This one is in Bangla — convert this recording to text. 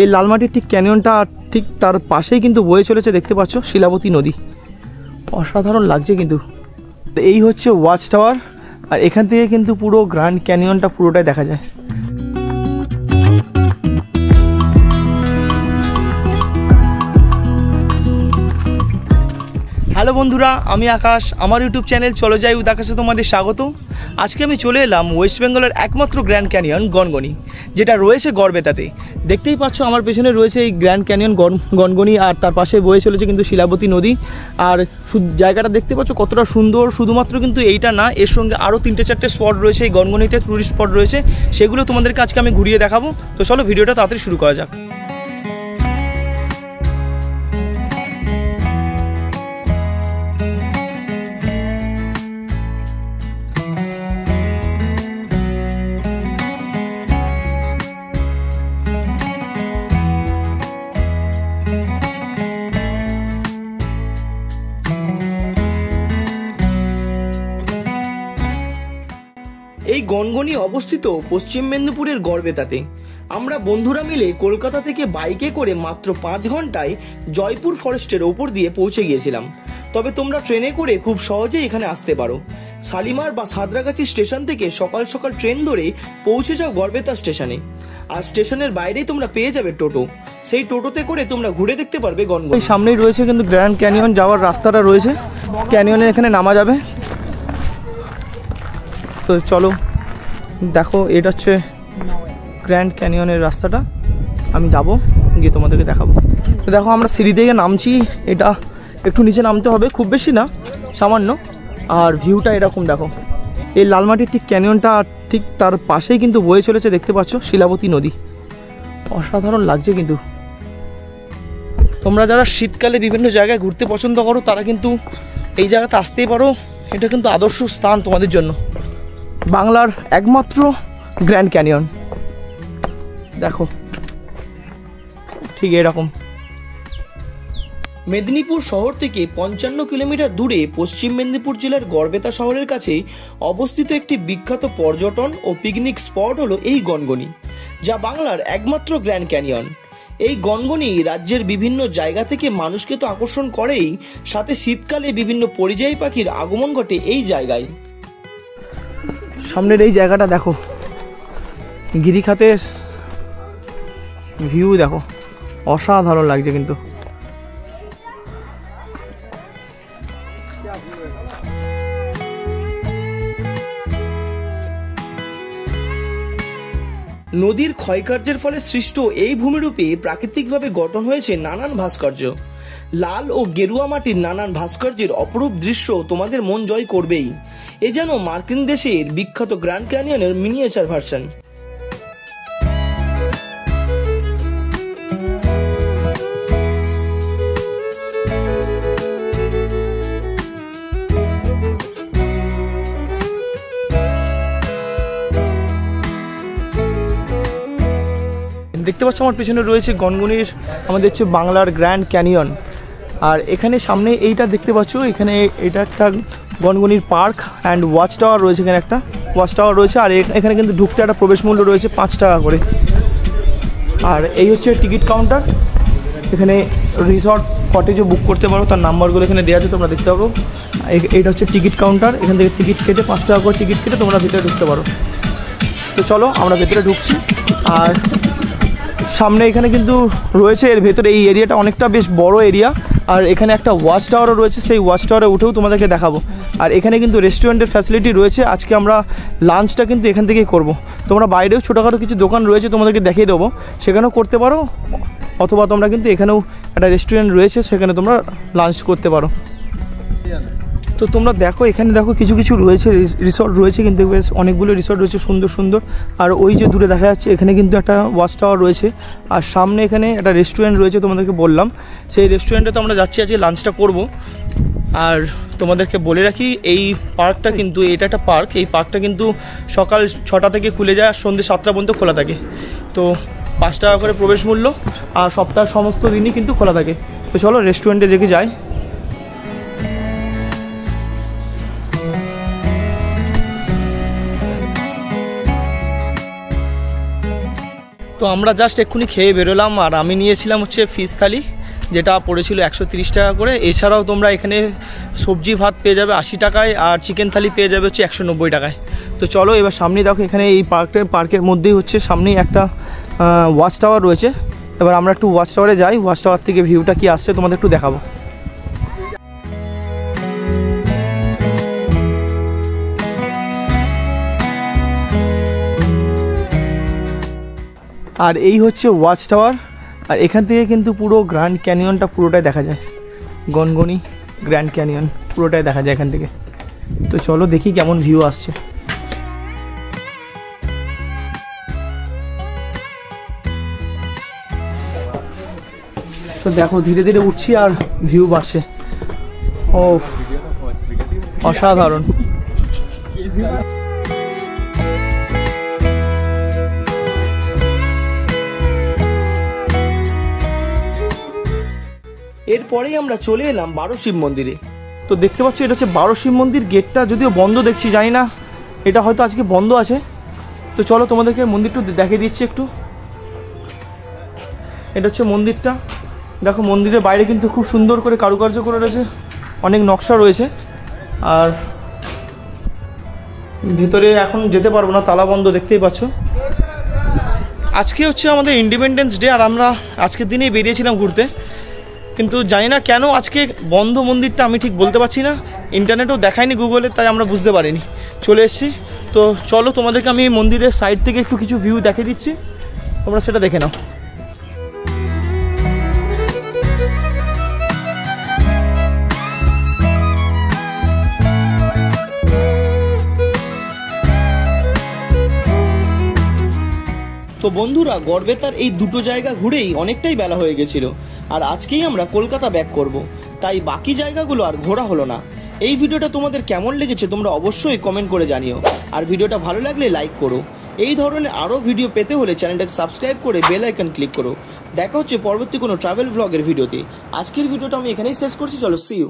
এই লালমাটির ঠিক ক্যানিয়নটা ঠিক তার পাশেই কিন্তু বয়ে চলেছে, দেখতে পাচ্ছ শিলাবতী নদী। অসাধারণ লাগছে কিন্তু। এই হচ্ছে ওয়াচ টাওয়ার, আর এখান থেকে কিন্তু পুরো গ্র্যান্ড ক্যানিয়নটা পুরোটাই দেখা যায়। হ্যালো বন্ধুরা, আমি আকাশ, আমার ইউটিউব চ্যানেল চলো যাই উইথ আকাশে তোমাদের স্বাগত। আজকে আমি চলে এলাম ওয়েস্ট বেঙ্গলের একমাত্র গ্র্যান্ড ক্যানিয়ন গনগনি, যেটা রয়েছে গড়বেতাতে। দেখতেই পাচ্ছ আমার পেছনে রয়েছে এই গ্র্যান্ড ক্যানিয়ন গনগনি, আর তার পাশে বয়ে চলেছে কিন্তু শিলাবতী নদী। আর জায়গাটা দেখতে পাচ্ছ কতটা সুন্দর। শুধুমাত্র কিন্তু এইটা না, এর সঙ্গে আরও 3-4টে স্পট রয়েছে এই গনগনিতে, টুরিস্ট স্পট রয়েছে, সেগুলো তোমাদেরকে আজকে আমি ঘুরিয়ে দেখাবো। তো চলো ভিডিওটা তাড়াতাড়ি শুরু করা যাক। এই গনগনি অবস্থিত পশ্চিম মেদিনীপুরের গড়বেতাতে। আমরা বন্ধুরা মিলে কলকাতা থেকে বাইকে করে মাত্র 5 ঘন্টায় জয়পুর ফরেস্টের ওপর দিয়ে পৌঁছে গিয়েছিলাম। তবে তোমরা ট্রেনে করে খুব সহজেই এখানে আসতে পারো। শালিমার বা সাঁতরাগাছি স্টেশন থেকে সকাল সকাল ট্রেন ধরে পৌঁছে যাও গড়বেতা স্টেশনে। আর স্টেশনের বাইরেই তোমরা পেয়ে যাবে টোটো, সেই টোটোতে করে তোমরা ঘুরে দেখতে পারবে গনগনি। সামনেই রয়েছে কিন্তু গ্র্যান্ড ক্যানিয়ন যাওয়ার রাস্তাটা রয়েছে, ক্যানিয়নের এখানে নামা যাবে। তো চলো দেখো, এটা হচ্ছে গ্র্যান্ড ক্যানিয়নের রাস্তাটা, আমি যাব গিয়ে তোমাদেরকে দেখাবো। তো দেখো আমরা সিঁড়ি থেকে নামছি, এটা একটু নিচে নামতে হবে, খুব বেশি না, সামান্য। আর ভিউটা এরকম দেখো, এই লালমাটির ঠিক ক্যানিয়নটা ঠিক তার পাশেই কিন্তু বয়ে চলেছে, দেখতে পাচ্ছ শিলাবতী নদী। অসাধারণ লাগছে কিন্তু। তোমরা যারা শীতকালে বিভিন্ন জায়গায় ঘুরতে পছন্দ করো তারা কিন্তু এই জায়গাতে আসতেই পারো। এটা কিন্তু আদর্শ স্থান তোমাদের জন্য। বাংলার একমাত্র গ্র্যান্ড ক্যানিয়ন দেখো ঠিক এরকম। মেদিনীপুর শহর থেকে 55 কিলোমিটার দূরে পশ্চিম মেদিনীপুর জেলার গড়বেতা শহরের কাছে অবস্থিত একটি বিখ্যাত পর্যটন ও পিকনিক স্পট হলো এই গনগনি, যা বাংলার একমাত্র গ্র্যান্ড ক্যানিয়ন। এই গনগনি রাজ্যের বিভিন্ন জায়গা থেকে মানুষকে তো আকর্ষণ করেই, সাথে শীতকালে বিভিন্ন পরিযায়ী পাখির আগমন ঘটে এই জায়গায়। সামনের এই জায়গাটা দেখো, গিরিখাতের ভিউ দেখো, অসাধারণ লাগছে কিন্তু। নদীর ক্ষয়কার্যের ফলে সৃষ্ট এই ভূমিরূপে প্রাকৃতিকভাবে গঠন হয়েছে নানান ভাস্কর্য। লাল ও গেরুয়া মাটির নানান ভাস্কর্যের অপরূপ দৃশ্য তোমাদের মন জয় করবেই। এ যেন মার্কিন দেশের বিখ্যাত গ্র্যান্ড ক্যানিয়নের মিনিয়েচার ভার্সন। দেখতে পাচ্ছ আমার পেছনে রয়েছে গনগনির, আমাদের হচ্ছে বাংলার গ্র্যান্ড ক্যানিয়ন। আর এখানে সামনে এইটা দেখতে পাচ্ছ, এখানে এটা একটা গনগনির পার্ক অ্যান্ড ওয়াচ টাওয়ার রয়েছে। এখানে একটা ওয়াচ টাওয়ার রয়েছে, আর এখানে কিন্তু ঢুকতে একটা প্রবেশ মূল্য রয়েছে 5 টাকা করে। আর এই হচ্ছে টিকিট কাউন্টার। এখানে রিসর্ট কটেজও বুক করতে পারো, তার নাম্বারগুলো এখানে দেওয়া আছে, তোমরা দেখতে পাবো। এইটা হচ্ছে টিকিট কাউন্টার, এখান থেকে টিকিট কেটে 5 টাকা করে টিকিট কেটে তোমরা ভিতরে ঢুকতে পারো। তো চলো আমরা ভেতরে ঢুকছি। আর সামনে এখানে কিন্তু রয়েছে, এর ভেতরে এই এরিয়াটা অনেকটা বেশ বড় এরিয়া। আর এখানে একটা ওয়াচ টাওয়ারও রয়েছে, সেই ওয়াচ টাওয়ারে উঠেও তোমাদেরকে দেখাবো। আর এখানে কিন্তু রেস্টুরেন্টের ফ্যাসিলিটি রয়েছে। আজকে আমরা লাঞ্চটা কিন্তু এখান থেকেই করব। তোমরা বাইরেও ছোটোখাটো কিছু দোকান রয়েছে, তোমাদেরকে দেখিয়ে দেবো, সেখানেও করতে পারো। অথবা তোমরা কিন্তু এখানেও একটা রেস্টুরেন্ট রয়েছে, সেখানে তোমরা লাঞ্চ করতে পারো। তো তোমরা দেখো, এখানে দেখো কিছু কিছু রয়েছে, রিসর্ট রয়েছে কিন্তু বেশ অনেকগুলো রিসর্ট রয়েছে সুন্দর সুন্দর। আর ওই যে দূরে দেখা যাচ্ছে এখানে কিন্তু একটা ওয়াচ টাওয়ার রয়েছে। আর সামনে এখানে একটা রেস্টুরেন্ট রয়েছে, তোমাদেরকে বললাম সেই রেস্টুরেন্টে তো আমরা যাচ্ছি, আজকে লাঞ্চটা করব। আর তোমাদেরকে বলে রাখি, এই পার্কটা কিন্তু, এটা একটা পার্ক, এই পার্কটা কিন্তু সকাল 6টা থেকে খুলে যায় আর সন্ধ্যে 7টা পর্যন্ত খোলা থাকে। তো 5 টাকা করে প্রবেশ মূল্য, আর সপ্তাহের সমস্ত দিনই কিন্তু খোলা থাকে। তো চলো রেস্টুরেন্টে দেখে যাই। তো তো আমরা জাস্ট এক্ষুনি খেয়ে বেরোলাম, আর আমি নিয়েছিলাম হচ্ছে ফিশ থালি, যেটা পড়েছিল 130 টাকা করে। এছাড়াও তোমরা এখানে সবজি ভাত পেয়ে যাবে 80 টাকায়, আর চিকেন থালি পেয়ে যাবে হচ্ছে 190 টাকায়। তো চলো এবার সামনে দেখো, এখানে এই পার্কের মধ্যেই হচ্ছে সামনেই একটা ওয়াচ টাওয়ার রয়েছে। এবার আমরা একটু ওয়াচ টাওয়ারে যাই, ওয়াচ টাওয়ার থেকে ভিউটা কি আসছে তোমাদের একটু দেখাবো। আর এই হচ্ছে ওয়াচ টাওয়ার, আর এখান থেকে কিন্তু পুরো গ্র্যান্ড ক্যানিয়নটা পুরোটাই দেখা যায়, গনগনি গ্র্যান্ড ক্যানিয়ন পুরোটাই দেখা যায় এখান থেকে। তো চলো দেখি কেমন ভিউ আসছে। তো দেখো ধীরে ধীরে উঠছি আর ভিউ বাড়ছে, ও অসাধারণ। এরপরেই আমরা চলে এলাম 12 শিব মন্দিরে। তো দেখতে পাচ্ছ এটা হচ্ছে 12 শিব মন্দির, গেটটা যদিও বন্ধ দেখছি, জানি না এটা হয়তো আজকে বন্ধ আছে। তো চলো তোমাদেরকে মন্দিরটা দেখিয়ে দিচ্ছি একটু। এটা হচ্ছে মন্দিরটা, দেখো মন্দিরের বাইরে কিন্তু খুব সুন্দর করে কারুকার্য করে রয়েছে, অনেক নকশা রয়েছে। আর ভেতরে এখন যেতে পারবো না, তালা বন্ধ, দেখতেই পাচ্ছ। আজকে হচ্ছে আমাদের ইন্ডিপেন্ডেন্স ডে, আর আমরা আজকের দিনেই বেরিয়েছিলাম ঘুরতে, কিন্তু জানি না কেন আজকে বন্ধ মন্দিরটা, আমি ঠিক বলতে পারছি না। ইন্টারনেটেও দেখায়নি গুগলে, তাই আমরা বুঝতে পারিনি, চলে এসেছি। তো চলো তোমাদেরকে আমি মন্দিরের সাইড থেকে একটু কিছু ভিউ দেখে দিচ্ছি, তোমরা সেটা দেখে নাও। তো বন্ধুরা, গড়বেতার এই দুটো জায়গা ঘুরেই অনেকটাই বেলা হয়ে গেছিল, আর আজকেই আমরা কলকাতা ব্যাক করব, তাই বাকি জায়গাগুলো আর ঘোরা হলো না। এই ভিডিওটা তোমাদের কেমন লেগেছে তোমরা অবশ্যই কমেন্ট করে জানিও, আর ভিডিওটা ভালো লাগলে লাইক করো। এই ধরনের আরও ভিডিও পেতে হলে চ্যানেলটাকে সাবস্ক্রাইব করে বেল আইকন ক্লিক করো। দেখা হচ্ছে পরবর্তী কোনো ট্রাভেল ভ্লগের ভিডিওতে। আজকের ভিডিওটা আমি এখানেই শেষ করছি, চলো সি ইউ।